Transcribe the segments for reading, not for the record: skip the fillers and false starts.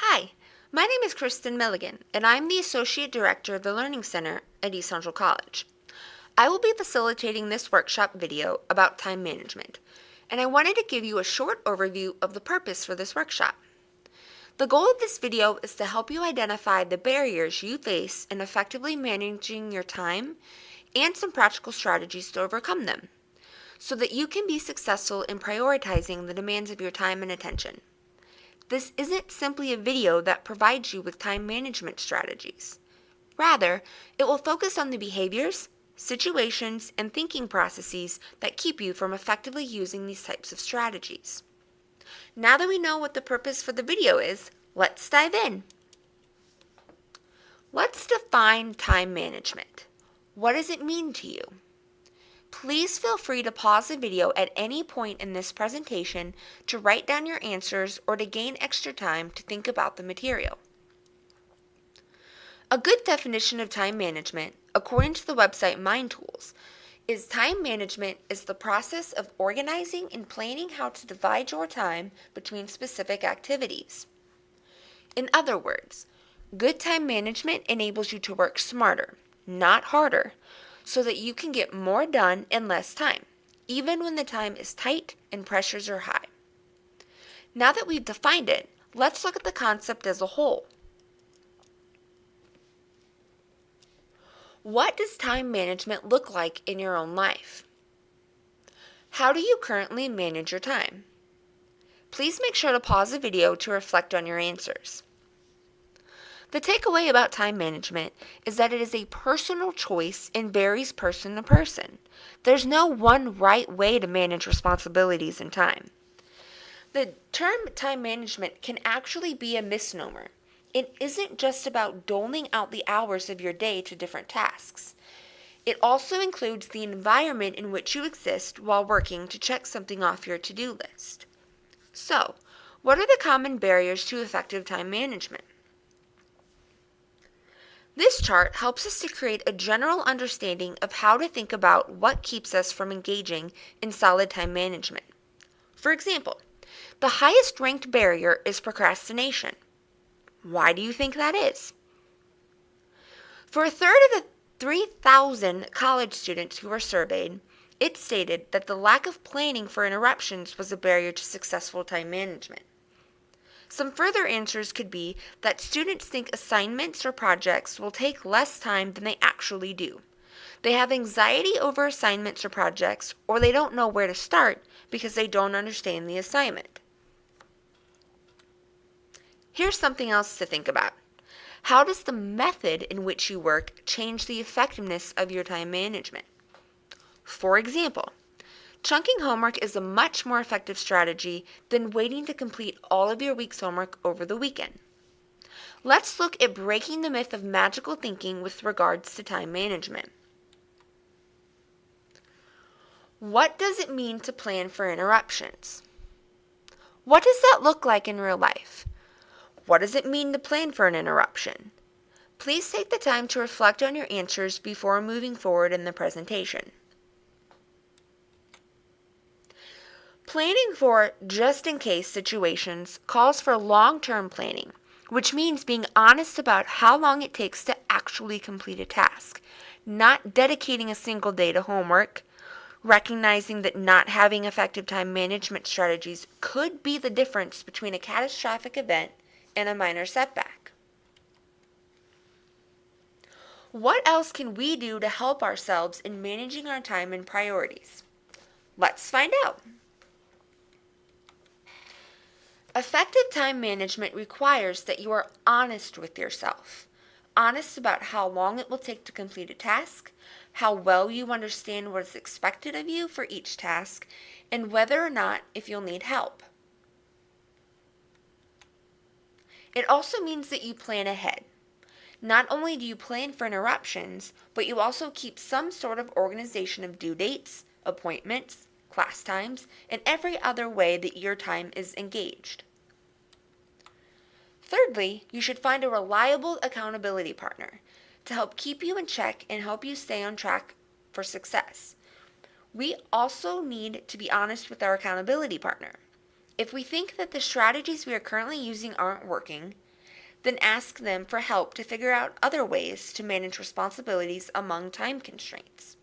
Hi, my name is Kristen Milligan, and I'm the Associate Director of the Learning Center at East Central College. I will be facilitating this workshop video about time management, and I wanted to give you a short overview of the purpose for this workshop. The goal of this video is to help you identify the barriers you face in effectively managing your time and some practical strategies to overcome them, so that you can be successful in prioritizing the demands of your time and attention. This isn't simply a video that provides you with time management strategies. Rather, it will focus on the behaviors, situations, and thinking processes that keep you from effectively using these types of strategies. Now that we know what the purpose for the video is, let's dive in. Let's define time management. What does it mean to you? Please feel free to pause the video at any point in this presentation to write down your answers or to gain extra time to think about the material. A good definition of time management, according to the website MindTools, is time management is the process of organizing and planning how to divide your time between specific activities. In other words, good time management enables you to work smarter, not harder, so that you can get more done in less time, even when the time is tight and pressures are high. Now that we've defined it, let's look at the concept as a whole. What does time management look like in your own life? How do you currently manage your time? Please make sure to pause the video to reflect on your answers. The takeaway about time management is that it is a personal choice and varies person to person. There's no one right way to manage responsibilities and time. The term time management can actually be a misnomer. It isn't just about doling out the hours of your day to different tasks. It also includes the environment in which you exist while working to check something off your to-do list. So, what are the common barriers to effective time management? This chart helps us to create a general understanding of how to think about what keeps us from engaging in solid time management. For example, the highest ranked barrier is procrastination. Why do you think that is? For a third of the 3,000 college students who were surveyed, it stated that the lack of planning for interruptions was a barrier to successful time management. Some further answers could be that students think assignments or projects will take less time than they actually do. They have anxiety over assignments or projects, or they don't know where to start because they don't understand the assignment. Here's something else to think about. How does the method in which you work change the effectiveness of your time management? For example, chunking homework is a much more effective strategy than waiting to complete all of your week's homework over the weekend. Let's look at breaking the myth of magical thinking with regards to time management. What does it mean to plan for interruptions? What does that look like in real life? What does it mean to plan for an interruption? Please take the time to reflect on your answers before moving forward in the presentation. Planning for just-in-case situations calls for long-term planning, which means being honest about how long it takes to actually complete a task, not dedicating a single day to homework, recognizing that not having effective time management strategies could be the difference between a catastrophic event and a minor setback. What else can we do to help ourselves in managing our time and priorities? Let's find out. Effective time management requires that you are honest with yourself. Honest about how long it will take to complete a task, how well you understand what is expected of you for each task, and whether or not if you'll need help. It also means that you plan ahead. Not only do you plan for interruptions, but you also keep some sort of organization of due dates, appointments, class times, and every other way that your time is engaged. Thirdly, you should find a reliable accountability partner to help keep you in check and help you stay on track for success. We also need to be honest with our accountability partner. If we think that the strategies we are currently using aren't working, then ask them for help to figure out other ways to manage responsibilities among time constraints.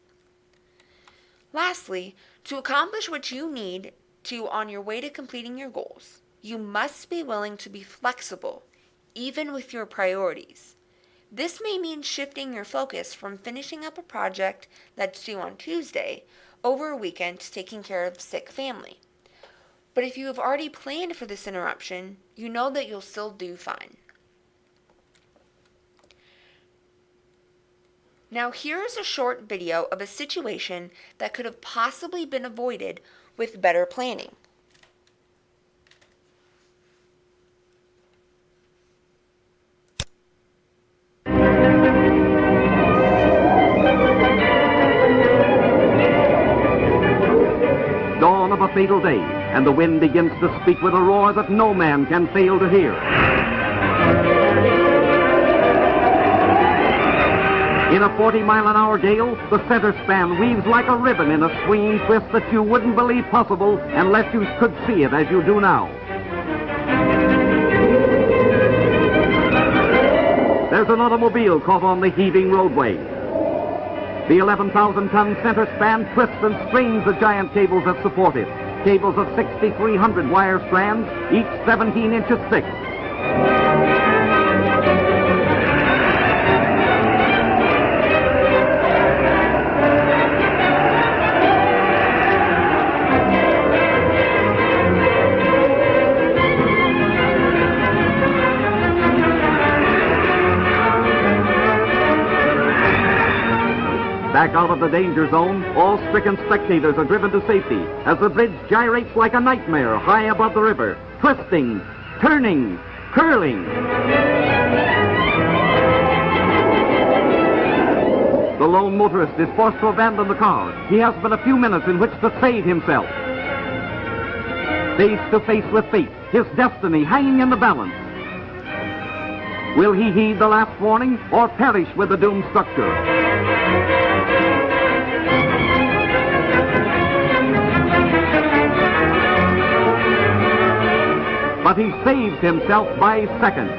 Lastly, to accomplish what you need to on your way to completing your goals, you must be willing to be flexible, even with your priorities. This may mean shifting your focus from finishing up a project that's due on Tuesday over a weekend to taking care of sick family. But if you have already planned for this interruption, you know that you'll still do fine. Now here is a short video of a situation that could have possibly been avoided with better planning. Dawn of a fatal day, and the wind begins to speak with a roar that no man can fail to hear. In a 40-mile-an-hour gale, the center span weaves like a ribbon in a swinging twist that you wouldn't believe possible unless you could see it as you do now. There's an automobile caught on the heaving roadway. The 11,000-ton center span twists and strains the giant cables that support it. Cables of 6,300 wire strands, each 17 inches thick. Back out of the danger zone, all stricken spectators are driven to safety as the bridge gyrates like a nightmare high above the river, twisting, turning, curling. The lone motorist is forced to abandon the car. He has but a few minutes in which to save himself. Face to face with fate, his destiny hanging in the balance. Will he heed the last warning or perish with the doomed structure? But he saves himself by seconds.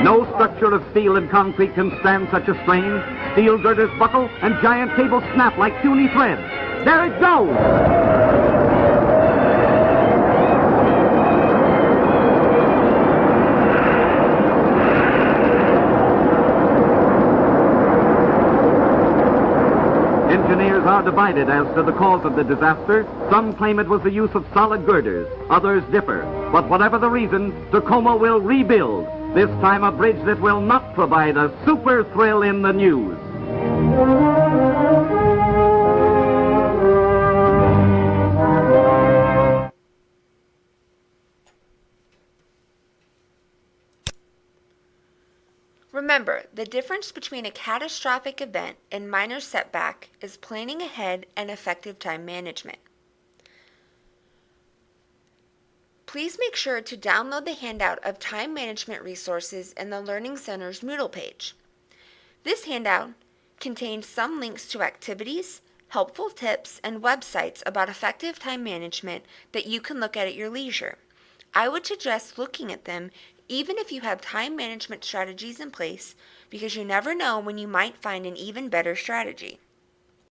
No structure of steel and concrete can stand such a strain. Steel girders buckle and giant cables snap like puny threads. There it goes! Engineers are divided as to the cause of the disaster. Some claim it was the use of solid girders. Others differ. But whatever the reason, Tacoma will rebuild. This time a bridge that will not provide a super thrill in the news. Remember, the difference between a catastrophic event and minor setback is planning ahead and effective time management. Please make sure to download the handout of time management resources in the Learning Center's Moodle page. This handout contains some links to activities, helpful tips, and websites about effective time management that you can look at your leisure. I would suggest looking at them even if you have time management strategies in place, because you never know when you might find an even better strategy.